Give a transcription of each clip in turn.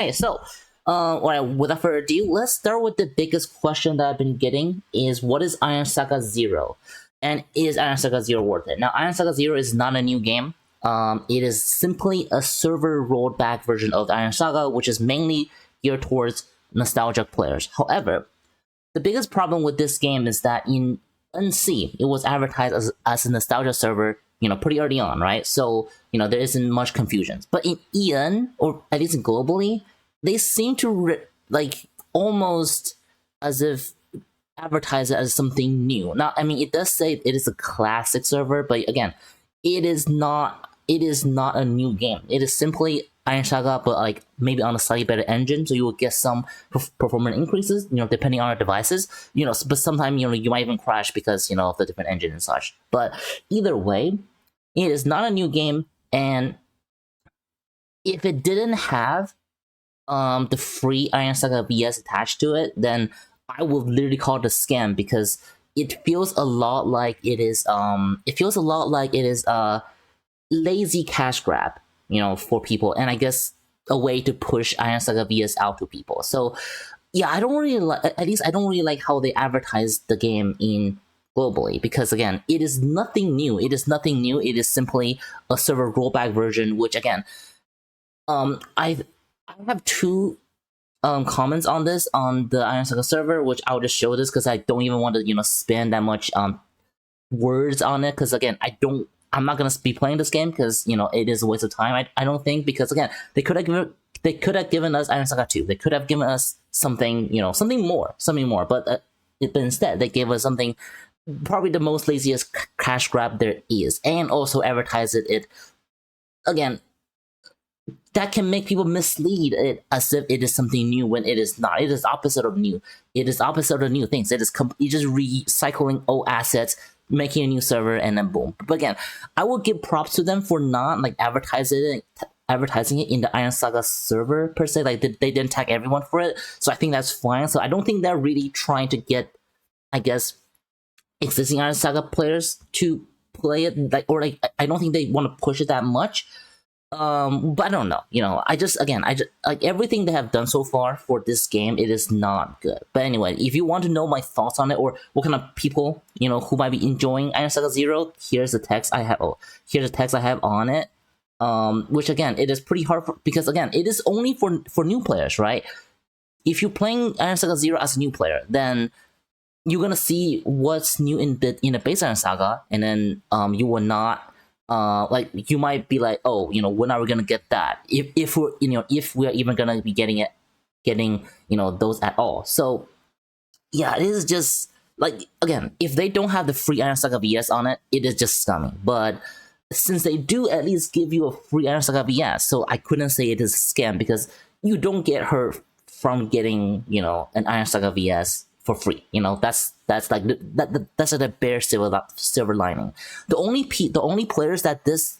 Okay, so well, without further ado, let's start with the biggest question that I've been getting: is what is Iron Saga Zero, and is Iron Saga Zero worth it? Now, Iron Saga Zero is not a new game. It is simply a server rolled back version of Iron Saga, which is mainly geared towards nostalgic players. However, the biggest problem with this game is that in NC, it was advertised as a nostalgia server, pretty early on, right? So, there isn't much confusion. But in EN, or at least globally, they seem to almost as if advertise it as something new. Now, I mean, it does say it is a classic server, but again, it is not a new game. It is simply Iron Saga, but maybe on a slightly better engine, so you will get some performance increases, depending on your devices. But sometimes you might even crash because of the different engine and such. But either way, it is not a new game, and if it didn't have the free IronSagaVS attached to it, then I would literally call it a scam, because it feels a lot like it is a lazy cash grab, for people, and I guess a way to push IronSagaVS out to people. So yeah, I don't really like how they advertise the game in globally, because again, it is nothing new. It is simply a server rollback version, which again, I have two comments on this on the IronSaga server, which I'll just show this because I don't even want to spend that much words on it, because again, I'm not gonna be playing this game because it is a waste of time. I don't think, because again, they could have given us Iron Saga 2. They could have given us something something more. But instead they gave us something, probably the most laziest cash grab there is, and also advertise it again. That can make people mislead it as if it is something new when it is not. It is opposite of new. It is opposite of new things. It is just recycling old assets, making a new server, and then boom. But again, I will give props to them for not advertising it in the Iron Saga server per se. They didn't tag everyone for it, so I think that's fine. So I don't think they're really trying to get, I guess, existing Iron Saga players to play it, I don't think they want to push it that much. But I don't know. I just everything they have done so far for this game, it is not good. But anyway, if you want to know my thoughts on it, or what kind of people who might be enjoying Iron Saga Zero, here's the text I have. On it. Which again, it is pretty hard because again, it is only for new players, right? If you're playing Iron Saga Zero as a new player, then you're gonna see what's new in the base Iron Saga, and then you will not. You might be like, oh, when are we gonna get that? If we're even gonna be getting those at all. So yeah, it is just again, if they don't have the free IronSagaVS on it, it is just scummy. But since they do at least give you a free IronSagaVS, so I couldn't say it is a scam, because you don't get hurt from getting an IronSagaVS for free. That's the bare silver lining. The only players that this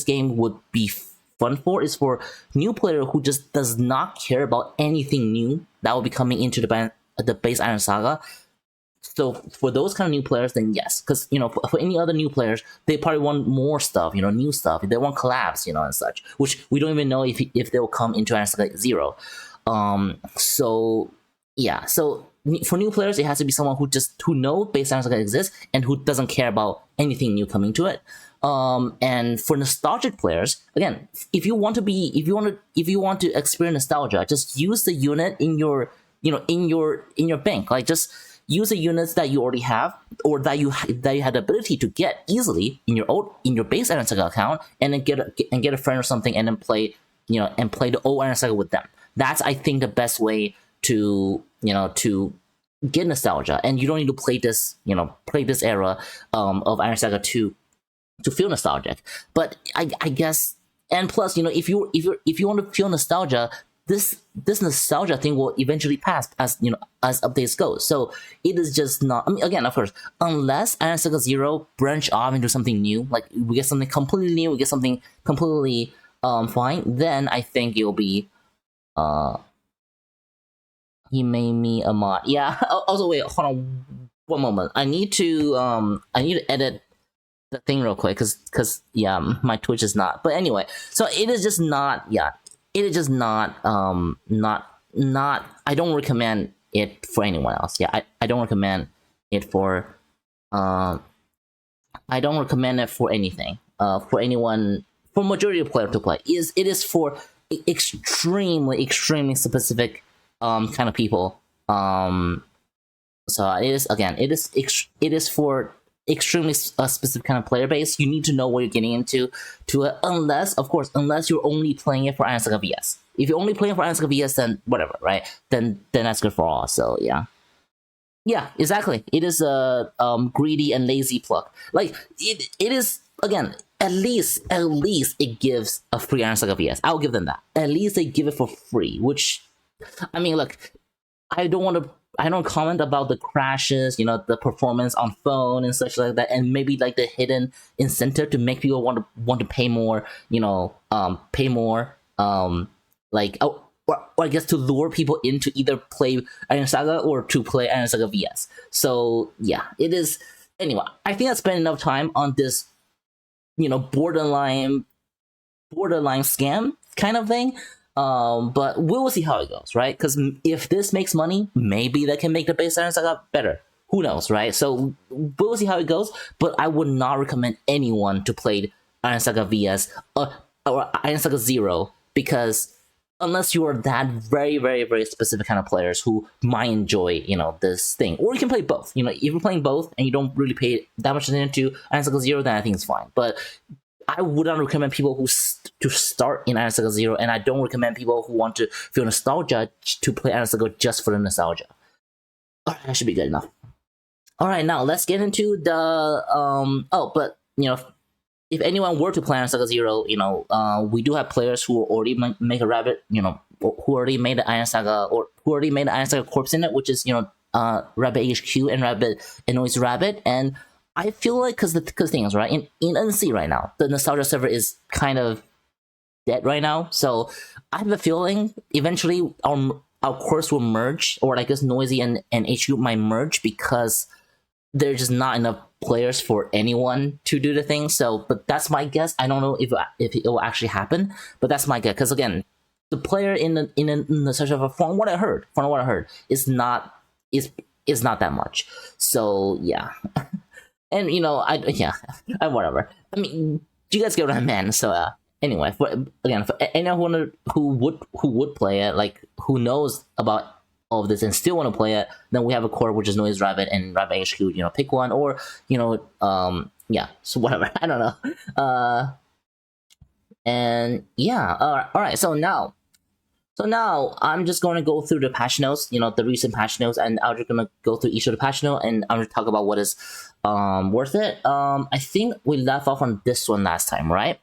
game would be fun for is for new player who just does not care about anything new that will be coming into the base Iron Saga. So for those kind of new players, then yes, because for any other new players, they probably want more stuff, new stuff. They want collabs, and such, which we don't even know if they will come into Iron Saga Zero. So yeah, so for new players, it has to be someone who know base Iron Saga exists and who doesn't care about anything new coming to it. And for nostalgic players, again, if you want to experience nostalgia, just use the unit in your bank. Just use the units that you already have, or that you had the ability to get easily in your base Iron Saga account, and then get a friend or something, and then play the old Iron Saga with them. That's, I think, the best way to get nostalgia, and you don't need to play this era of Iron Saga to feel nostalgic. But I guess, and plus, if you want to feel nostalgia, this nostalgia thing will eventually pass as updates go. So it is just not. I mean, again, of course, unless Iron Saga Zero branch off into something new, like we get something completely new, we get something completely fine, then I think it'll be he made me a mod. Yeah. Also, wait, hold on one moment. I need to edit the thing real quick, because yeah, my Twitch is not. But anyway, so it is just not. Yeah, it is just not I don't recommend it for anyone else. Yeah, I don't recommend it for I don't recommend it for anything. For anyone, for majority of players to play. It is for extremely specific kind of people. So it is, again, it is for extremely specific kind of player base. You need to know what you're getting into unless you're only playing it for IronSaga VS. If you're only playing for IronSaga VS, then whatever, right? Then that's good for all. So yeah, exactly. It is a greedy and lazy pluck. Like it is, again, at least it gives a free IronSaga VS. I'll give them that. At least they give it for free. Which, I mean, look, I don't comment about the crashes, the performance on phone and such like that, and maybe like the hidden incentive to make people want to pay more, or I guess to lure people in to either play IronSaga or to play IronSaga VS. So yeah, it is. Anyway, I think I spent enough time on this, borderline scam kind of thing. But we'll see how it goes, right? Because if this makes money, maybe that can make the base IronSaga better. Who knows, right? So we'll see how it goes. But I would not recommend anyone to play IronSaga VS or IronSaga Zero, because unless you are that very, very, very specific kind of players who might enjoy, this thing. Or you can play both. If you're playing both and you don't really pay that much attention to IronSaga Zero, then I think it's fine. But I would not recommend people to start in IronSaga Zero, and I don't recommend people who want to feel nostalgia to play IronSaga just for the nostalgia. Alright, that should be good enough. Alright, now let's get into the if anyone were to play IronSaga Zero, we do have players who already make a rabbit, who already made the IronSaga, or who already made the IronSaga corpse in it, which is Rabbit HQ and Rabbit and Noise Rabbit. And I feel like because things, right, in NC right now, the nostalgia server is kind of dead right now. So I have a feeling eventually our course will merge, or I guess Noisy and HQ might merge, because there's just not enough players for anyone to do the thing. So, but that's my guess. I don't know if it will actually happen, but that's my guess. Because again, the player in the server, from what I heard, is not that much. So yeah. And whatever. I mean, you guys get what I meant. So anyway, for anyone who would play it, like who knows about all of this and still want to play it, then we have a core which is Noise Rabbit and Rabbit HQ. Pick one, or so whatever. I don't know. And yeah, all right. So now I'm just going to go through the patch notes, the recent patch notes, and I'm just going to go through each of the patch notes, and I'm going to talk about what is worth it. I think we left off on this one last time, right?